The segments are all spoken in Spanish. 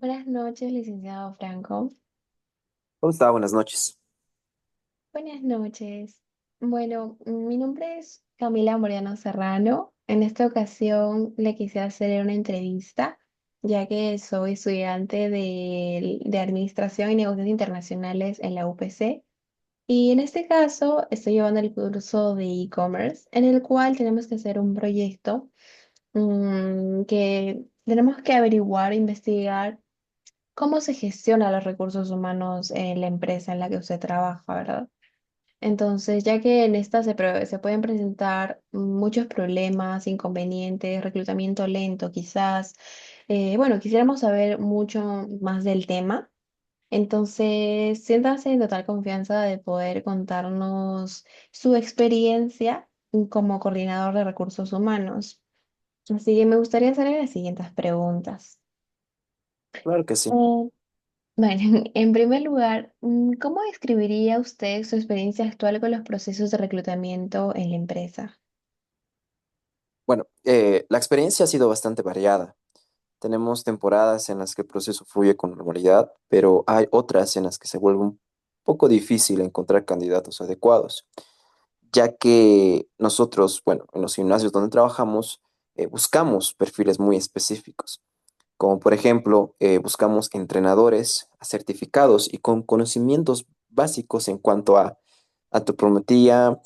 Buenas noches, licenciado Franco. ¿Cómo está? Buenas noches. Buenas noches. Bueno, mi nombre es Camila Moriano Serrano. En esta ocasión le quise hacer una entrevista, ya que soy estudiante de Administración y Negocios Internacionales en la UPC. Y en este caso estoy llevando el curso de e-commerce, en el cual tenemos que hacer un proyecto que tenemos que averiguar, investigar cómo se gestiona los recursos humanos en la empresa en la que usted trabaja, ¿verdad? Entonces, ya que en esta se pueden presentar muchos problemas, inconvenientes, reclutamiento lento, quizás, bueno, quisiéramos saber mucho más del tema. Entonces, siéntase en total confianza de poder contarnos su experiencia como coordinador de recursos humanos. Así que me gustaría hacerle las siguientes preguntas. Claro que sí. Eh, Bueno, en primer lugar, ¿cómo describiría usted su experiencia actual con los procesos de reclutamiento en la empresa? Bueno, la experiencia ha sido bastante variada. Tenemos temporadas en las que el proceso fluye con normalidad, pero hay otras en las que se vuelve un poco difícil encontrar candidatos adecuados, ya que nosotros, bueno, en los gimnasios donde trabajamos, buscamos perfiles muy específicos, como por ejemplo, buscamos entrenadores certificados y con conocimientos básicos en cuanto a antropometría,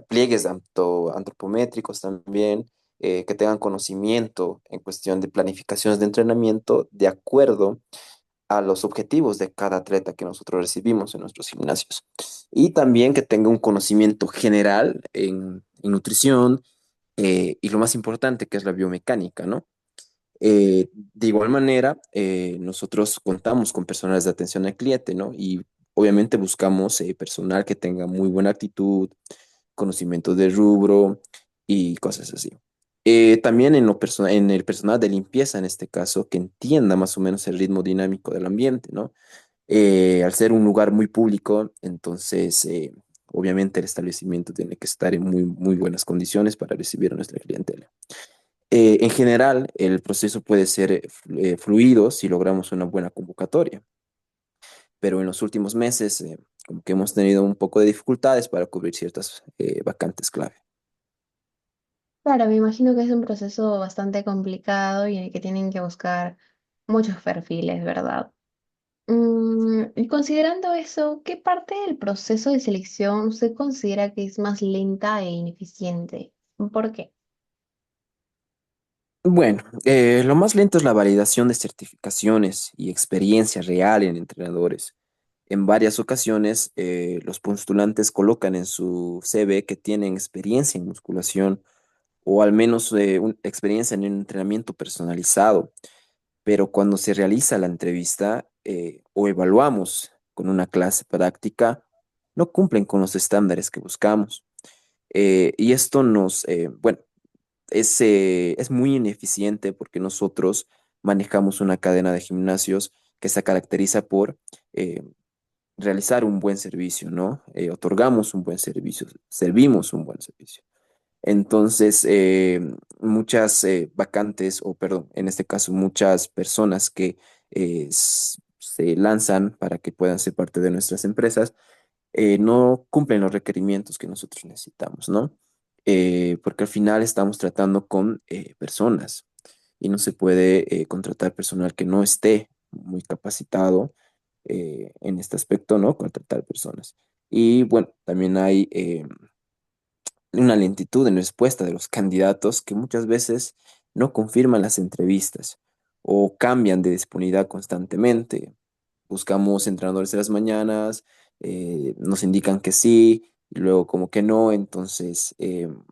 pliegues antropométricos también, que tengan conocimiento en cuestión de planificaciones de entrenamiento de acuerdo a los objetivos de cada atleta que nosotros recibimos en nuestros gimnasios. Y también que tenga un conocimiento general en nutrición, y lo más importante que es la biomecánica, ¿no? De igual manera, nosotros contamos con personal de atención al cliente, ¿no? Y obviamente buscamos personal que tenga muy buena actitud, conocimiento de rubro y cosas así. También en el personal de limpieza, en este caso, que entienda más o menos el ritmo dinámico del ambiente, ¿no? Al ser un lugar muy público, entonces, obviamente el establecimiento tiene que estar en muy buenas condiciones para recibir a nuestra clientela. En general, el proceso puede ser fluido si logramos una buena convocatoria, pero en los últimos meses como que hemos tenido un poco de dificultades para cubrir ciertas vacantes clave. Claro, me imagino que es un proceso bastante complicado y en el que tienen que buscar muchos perfiles, ¿verdad? Y considerando eso, ¿qué parte del proceso de selección usted considera que es más lenta e ineficiente? ¿Por qué? Bueno, lo más lento es la validación de certificaciones y experiencia real en entrenadores. En varias ocasiones, los postulantes colocan en su CV que tienen experiencia en musculación o al menos experiencia en un entrenamiento personalizado, pero cuando se realiza la entrevista o evaluamos con una clase práctica, no cumplen con los estándares que buscamos. Y esto bueno, es muy ineficiente porque nosotros manejamos una cadena de gimnasios que se caracteriza por eh, realizar un buen servicio, ¿no? Otorgamos un buen servicio, servimos un buen servicio. Entonces, muchas vacantes, o perdón, en este caso, muchas personas que se lanzan para que puedan ser parte de nuestras empresas, no cumplen los requerimientos que nosotros necesitamos, ¿no? Porque al final estamos tratando con personas y no se puede contratar personal que no esté muy capacitado en este aspecto, ¿no? Contratar personas. Y bueno, también hay una lentitud en respuesta de los candidatos que muchas veces no confirman las entrevistas o cambian de disponibilidad constantemente. Buscamos entrenadores de las mañanas, nos indican que sí, y luego como que no, entonces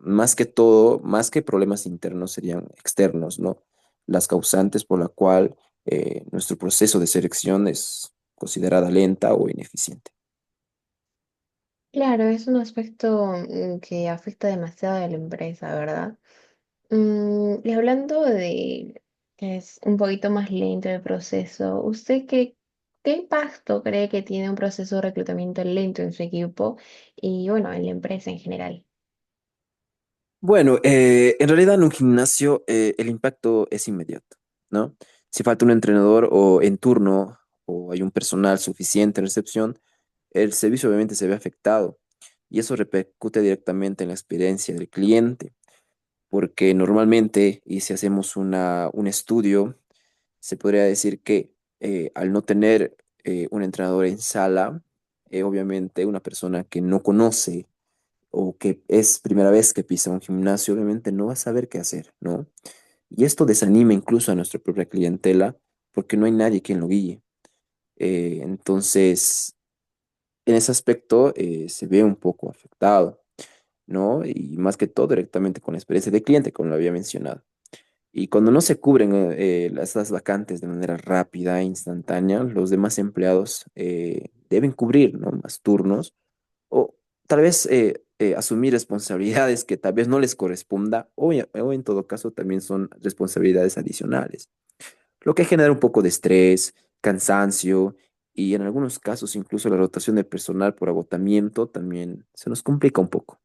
más que todo, más que problemas internos serían externos, ¿no? Las causantes por la cual nuestro proceso de selección es considerada lenta o ineficiente. Claro, es un aspecto que afecta demasiado a la empresa, ¿verdad? Y hablando de que es un poquito más lento el proceso, ¿usted qué impacto cree que tiene un proceso de reclutamiento lento en su equipo y bueno, en la empresa en general? Bueno, en realidad en un gimnasio el impacto es inmediato, ¿no? Si falta un entrenador o en turno o hay un personal suficiente en recepción, el servicio obviamente se ve afectado y eso repercute directamente en la experiencia del cliente, porque normalmente, y si hacemos un estudio, se podría decir que al no tener un entrenador en sala, obviamente una persona que no conoce o que es primera vez que pisa un gimnasio, obviamente no va a saber qué hacer, ¿no? Y esto desanima incluso a nuestra propia clientela porque no hay nadie quien lo guíe. Entonces, en ese aspecto se ve un poco afectado, ¿no? Y más que todo directamente con la experiencia de cliente, como lo había mencionado. Y cuando no se cubren estas vacantes de manera rápida e instantánea, los demás empleados deben cubrir, ¿no? Más turnos o tal vez asumir responsabilidades que tal vez no les corresponda o en todo caso también son responsabilidades adicionales, lo que genera un poco de estrés, cansancio y en algunos casos incluso la rotación de personal por agotamiento también se nos complica un poco.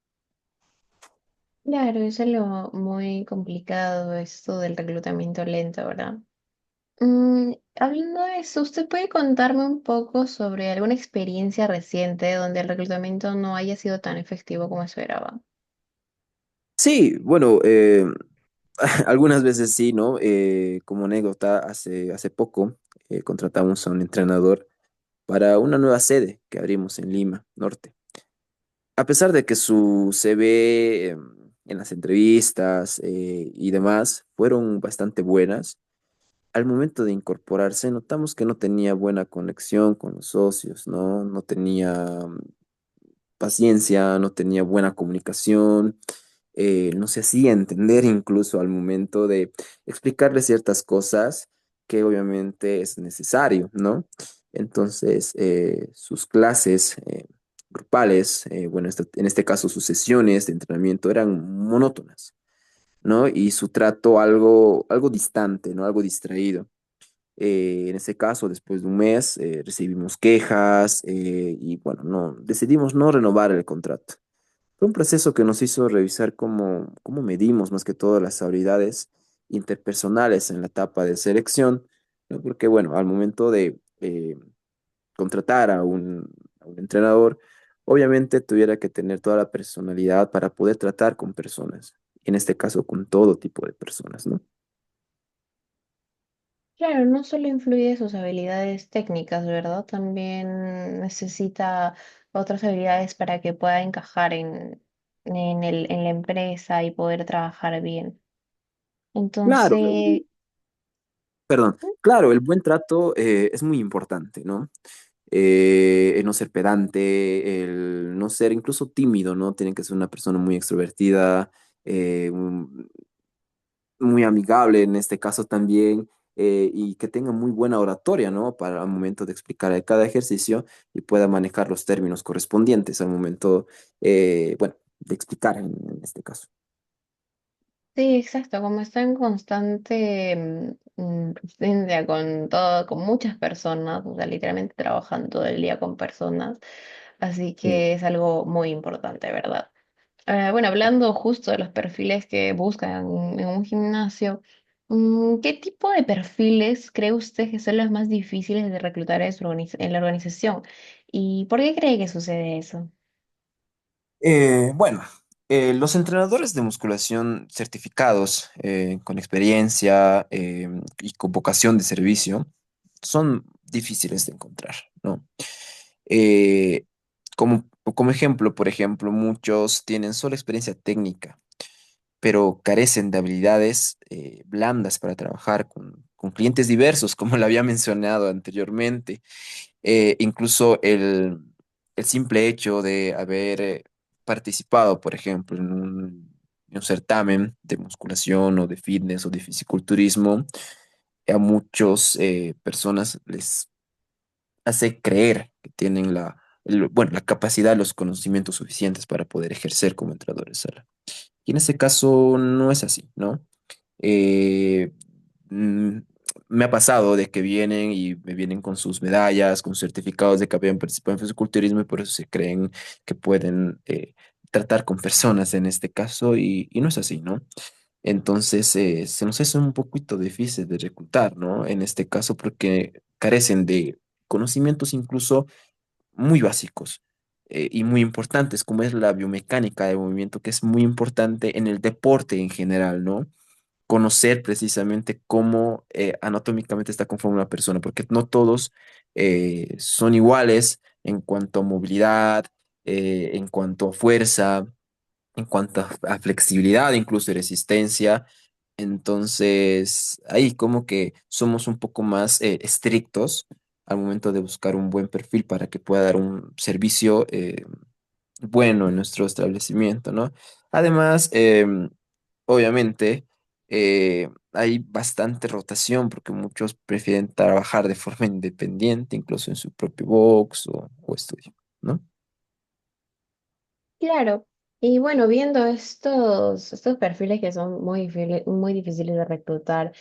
Claro, eso es lo muy complicado, esto del reclutamiento lento, ¿verdad? Hablando de eso, ¿usted puede contarme un poco sobre alguna experiencia reciente donde el reclutamiento no haya sido tan efectivo como esperaba? Sí, bueno, algunas veces sí, ¿no? Como anécdota, hace poco contratamos a un entrenador para una nueva sede que abrimos en Lima, Norte. A pesar de que su CV en las entrevistas y demás fueron bastante buenas, al momento de incorporarse notamos que no tenía buena conexión con los socios, ¿no? No tenía paciencia, no tenía buena comunicación, no se hacía entender incluso al momento de explicarle ciertas cosas que obviamente es necesario, ¿no? Entonces, sus clases grupales, bueno, en este caso sus sesiones de entrenamiento eran monótonas, ¿no? Y su trato algo distante, ¿no? Algo distraído. En ese caso, después de un mes, recibimos quejas y bueno, no, decidimos no renovar el contrato. Fue un proceso que nos hizo revisar cómo medimos más que todo las habilidades interpersonales en la etapa de selección, ¿no? Porque bueno, al momento de contratar a un entrenador, obviamente tuviera que tener toda la personalidad para poder tratar con personas, en este caso con todo tipo de personas, ¿no? Claro, no solo influye sus habilidades técnicas, ¿verdad? También necesita otras habilidades para que pueda encajar en la empresa y poder trabajar bien. Claro, Entonces, perdón, claro, el buen trato es muy importante, ¿no? El no ser pedante, el no ser incluso tímido, ¿no? Tiene que ser una persona muy extrovertida, muy amigable en este caso también, y que tenga muy buena oratoria, ¿no? Para el momento de explicar cada ejercicio y pueda manejar los términos correspondientes al momento, bueno, de explicar en este caso. sí, exacto, como está en constante presencia con todo, con muchas personas, o sea, literalmente trabajan todo el día con personas, así Sí. que es algo muy importante, ¿verdad? Bueno, hablando justo de los perfiles que buscan en un gimnasio, ¿qué tipo de perfiles cree usted que son los más difíciles de reclutar en la organización? ¿Y por qué cree que sucede eso? Bueno, los entrenadores de musculación certificados con experiencia y con vocación de servicio son difíciles de encontrar, ¿no? Eh, como ejemplo, por ejemplo, muchos tienen solo experiencia técnica, pero carecen de habilidades blandas para trabajar con clientes diversos, como lo había mencionado anteriormente. Incluso el simple hecho de haber participado, por ejemplo, en un certamen de musculación o de fitness o de fisiculturismo, a muchas personas les hace creer que tienen bueno, la capacidad, los conocimientos suficientes para poder ejercer como entrenadores de sala. Y en ese caso no es así, ¿no? Eh, mm, Me ha pasado de que vienen y me vienen con sus medallas, con certificados de que habían participado en fisiculturismo y por eso se creen que pueden tratar con personas en este caso y no es así, ¿no? Entonces, se nos hace un poquito difícil de reclutar, ¿no? En este caso, porque carecen de conocimientos incluso muy básicos y muy importantes, como es la biomecánica del movimiento, que es muy importante en el deporte en general, ¿no? Conocer precisamente cómo anatómicamente está conformada una persona, porque no todos son iguales en cuanto a movilidad, en cuanto a fuerza, en cuanto a flexibilidad, incluso y resistencia. Entonces, ahí como que somos un poco más estrictos al momento de buscar un buen perfil para que pueda dar un servicio bueno en nuestro establecimiento, ¿no? Además, obviamente, hay bastante rotación porque muchos prefieren trabajar de forma independiente, incluso en su propio box o estudio, ¿no? Claro, y bueno, viendo estos perfiles que son muy difíciles de reclutar,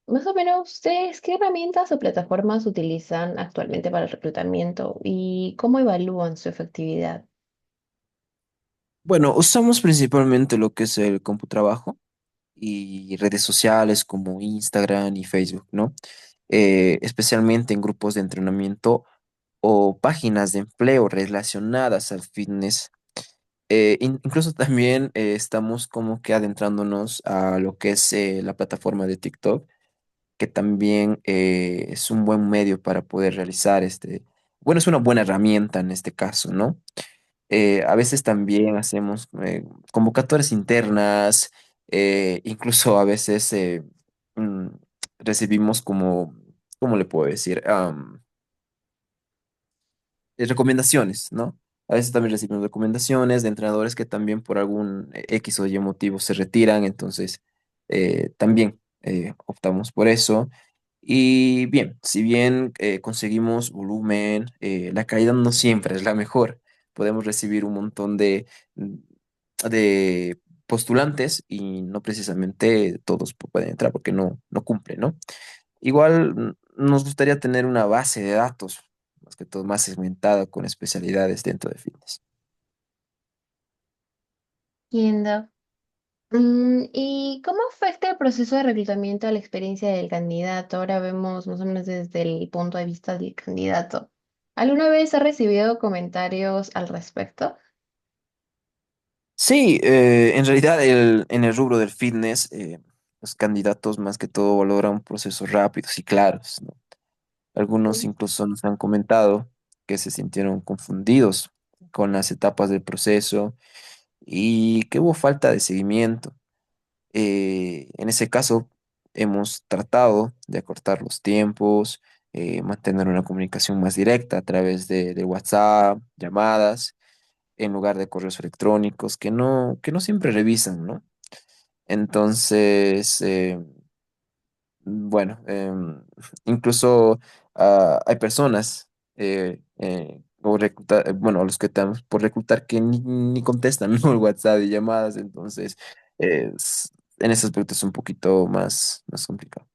más o menos, ¿ustedes qué herramientas o plataformas utilizan actualmente para el reclutamiento y cómo evalúan su efectividad? Bueno, usamos principalmente lo que es el CompuTrabajo y redes sociales como Instagram y Facebook, ¿no? Especialmente en grupos de entrenamiento o páginas de empleo relacionadas al fitness. Incluso también estamos como que adentrándonos a lo que es la plataforma de TikTok, que también es un buen medio para poder realizar bueno, es una buena herramienta en este caso, ¿no? A veces también hacemos convocatorias internas, incluso a veces mm, recibimos como, ¿cómo le puedo decir? Recomendaciones, ¿no? A veces también recibimos recomendaciones de entrenadores que también por algún X o Y motivo se retiran, entonces también optamos por eso. Y bien, si bien conseguimos volumen, la calidad no siempre es la mejor. Podemos recibir un montón de postulantes y no precisamente todos pueden entrar porque no cumplen, ¿no? Igual nos gustaría tener una base de datos, más que todo más segmentada con especialidades dentro de fitness. Entiendo. ¿Y cómo afecta el proceso de reclutamiento a la experiencia del candidato? Ahora vemos más o menos desde el punto de vista del candidato. ¿Alguna vez ha recibido comentarios al respecto? Sí, en realidad en el rubro del fitness, los candidatos más que todo valoran procesos rápidos y claros, ¿no? Algunos incluso nos han comentado que se sintieron confundidos con las etapas del proceso y que hubo falta de seguimiento. En ese caso, hemos tratado de acortar los tiempos, mantener una comunicación más directa a través de WhatsApp, llamadas, en lugar de correos electrónicos que no siempre revisan, ¿no? Entonces, bueno, incluso hay personas, bueno, los que estamos por reclutar que ni contestan, ¿no? El WhatsApp y llamadas, entonces, en ese aspecto es un poquito más complicado.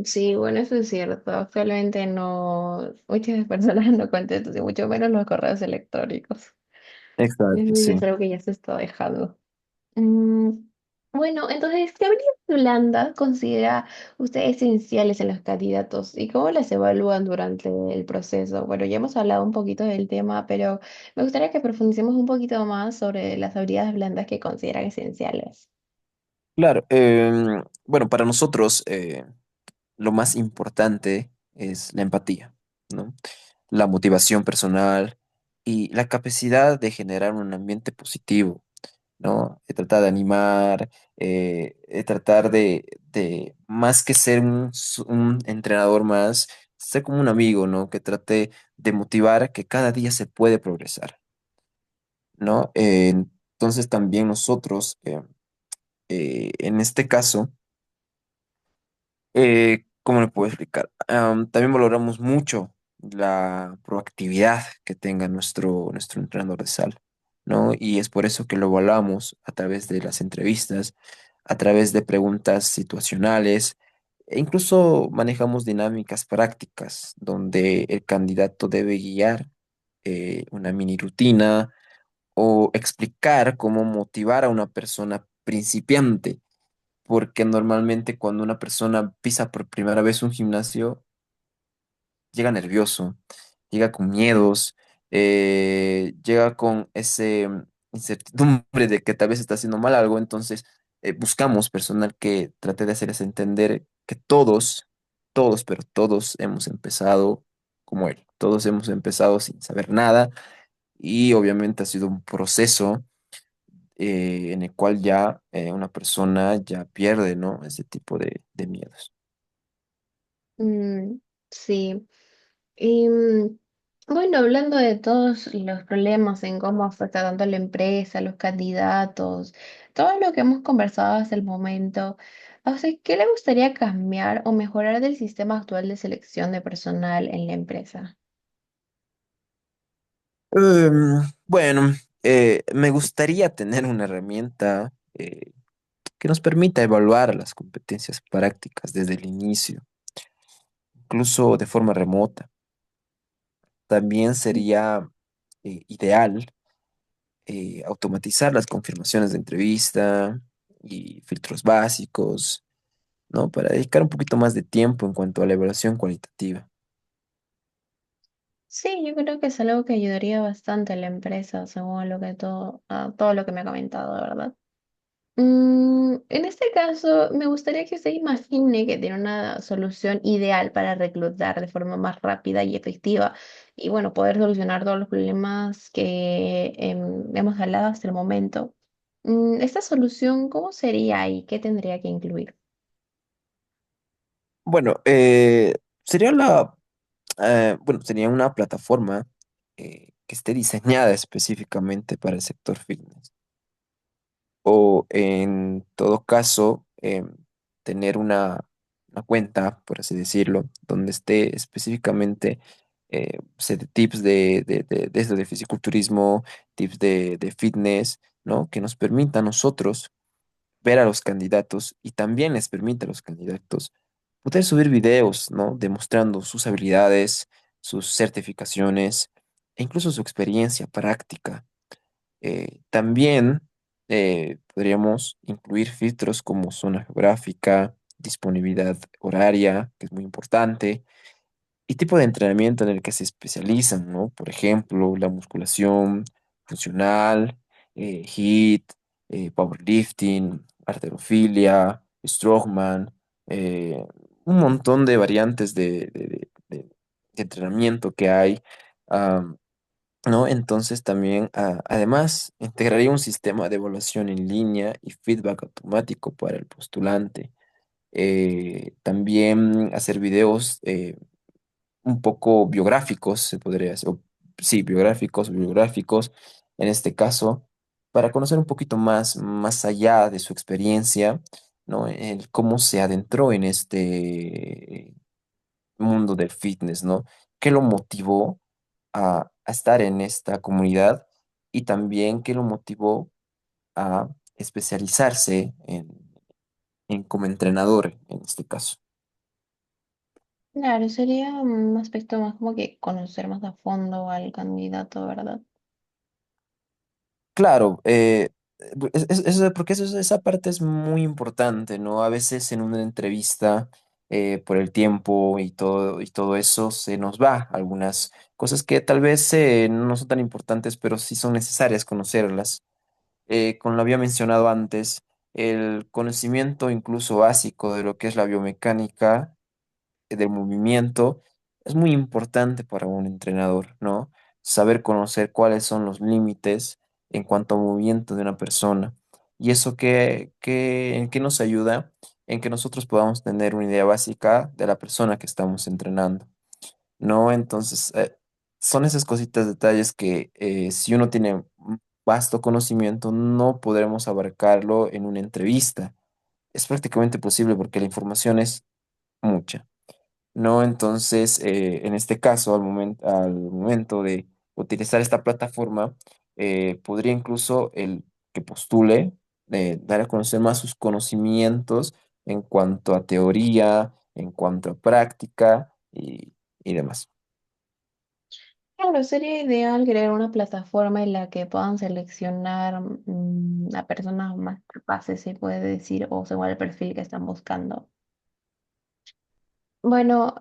Sí, bueno, eso es cierto. Actualmente no, muchas personas no contestan, y mucho menos los correos electrónicos. Exacto, Eso ya sí. es algo que ya se está dejando. Mm, bueno, entonces, ¿qué habilidades blandas considera usted esenciales en los candidatos y cómo las evalúan durante el proceso? Bueno, ya hemos hablado un poquito del tema, pero me gustaría que profundicemos un poquito más sobre las habilidades blandas que consideran esenciales. Claro, bueno, para nosotros lo más importante es la empatía, ¿no? La motivación personal y la capacidad de generar un ambiente positivo, ¿no? De tratar de animar, de tratar de más que ser un entrenador más, ser como un amigo, ¿no? Que trate de motivar que cada día se puede progresar, ¿no? Entonces también nosotros, en este caso, ¿cómo le puedo explicar? También valoramos mucho la proactividad que tenga nuestro entrenador de sala, ¿no? Y es por eso que lo evaluamos a través de las entrevistas, a través de preguntas situacionales, e incluso manejamos dinámicas prácticas donde el candidato debe guiar una mini rutina o explicar cómo motivar a una persona principiante, porque normalmente cuando una persona pisa por primera vez un gimnasio, llega nervioso, llega con miedos, llega con ese incertidumbre de que tal vez está haciendo mal algo, entonces buscamos personal que trate de hacerles entender que todos, pero todos hemos empezado como él, todos hemos empezado sin saber nada y obviamente ha sido un proceso en el cual ya una persona ya pierde, ¿no? Ese tipo de miedos. Mm, sí. Y bueno, hablando de todos los problemas en cómo afecta tanto a la empresa, a los candidatos, todo lo que hemos conversado hasta el momento, ¿a usted qué le gustaría cambiar o mejorar del sistema actual de selección de personal en la empresa? Bueno, me gustaría tener una herramienta que nos permita evaluar las competencias prácticas desde el inicio, incluso de forma remota. También sería ideal automatizar las confirmaciones de entrevista y filtros básicos, ¿no? Para dedicar un poquito más de tiempo en cuanto a la evaluación cualitativa. Sí, yo creo que es algo que ayudaría bastante a la empresa, según lo que todo, todo lo que me ha comentado, de verdad. En este caso, me gustaría que usted imagine que tiene una solución ideal para reclutar de forma más rápida y efectiva y bueno, poder solucionar todos los problemas que hemos hablado hasta el momento. Esta solución, ¿cómo sería y qué tendría que incluir? Bueno, sería bueno, sería una plataforma que esté diseñada específicamente para el sector fitness. O en todo caso, tener una cuenta, por así decirlo, donde esté específicamente se de tips de esto de fisiculturismo, tips de fitness, ¿no? Que nos permita a nosotros ver a los candidatos y también les permite a los candidatos poder subir videos, ¿no? Demostrando sus habilidades, sus certificaciones e incluso su experiencia práctica. También podríamos incluir filtros como zona geográfica, disponibilidad horaria, que es muy importante, y tipo de entrenamiento en el que se especializan, ¿no? Por ejemplo, la musculación funcional, HIIT, powerlifting, halterofilia, strongman, eh, un montón de variantes de entrenamiento que hay. ¿No? Entonces también, además, integraría un sistema de evaluación en línea y feedback automático para el postulante. También hacer videos un poco biográficos, se podría decir, sí, biográficos, en este caso, para conocer un poquito más allá de su experiencia, ¿no? El cómo se adentró en este mundo del fitness, ¿no? ¿Qué lo motivó a estar en esta comunidad y también qué lo motivó a especializarse en como entrenador en este caso? Claro, sería un aspecto más como que conocer más a fondo al candidato, ¿verdad? Claro, porque esa parte es muy importante, ¿no? A veces en una entrevista, por el tiempo y todo eso, se nos va algunas cosas que tal vez no son tan importantes, pero sí son necesarias conocerlas. Como lo había mencionado antes, el conocimiento incluso básico de lo que es la biomecánica del movimiento es muy importante para un entrenador, ¿no? Saber conocer cuáles son los límites en cuanto a movimiento de una persona. Y eso en qué nos ayuda en que nosotros podamos tener una idea básica de la persona que estamos entrenando, ¿no? Entonces, son esas cositas, detalles que si uno tiene un vasto conocimiento, no podremos abarcarlo en una entrevista. Es prácticamente posible porque la información es mucha. ¿No? Entonces, en este caso, al momento de utilizar esta plataforma, podría incluso el que postule dar a conocer más sus conocimientos en cuanto a teoría, en cuanto a práctica y demás. Claro, sería ideal crear una plataforma en la que puedan seleccionar a personas más capaces, se puede decir, o según el perfil que están buscando. Bueno,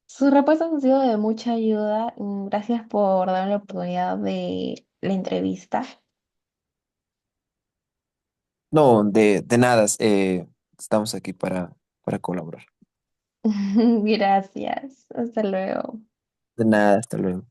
sus respuestas han sido de mucha ayuda. Gracias por darme la oportunidad de la entrevista. No, de nada, estamos aquí para colaborar. Gracias. Hasta luego. De nada, hasta luego.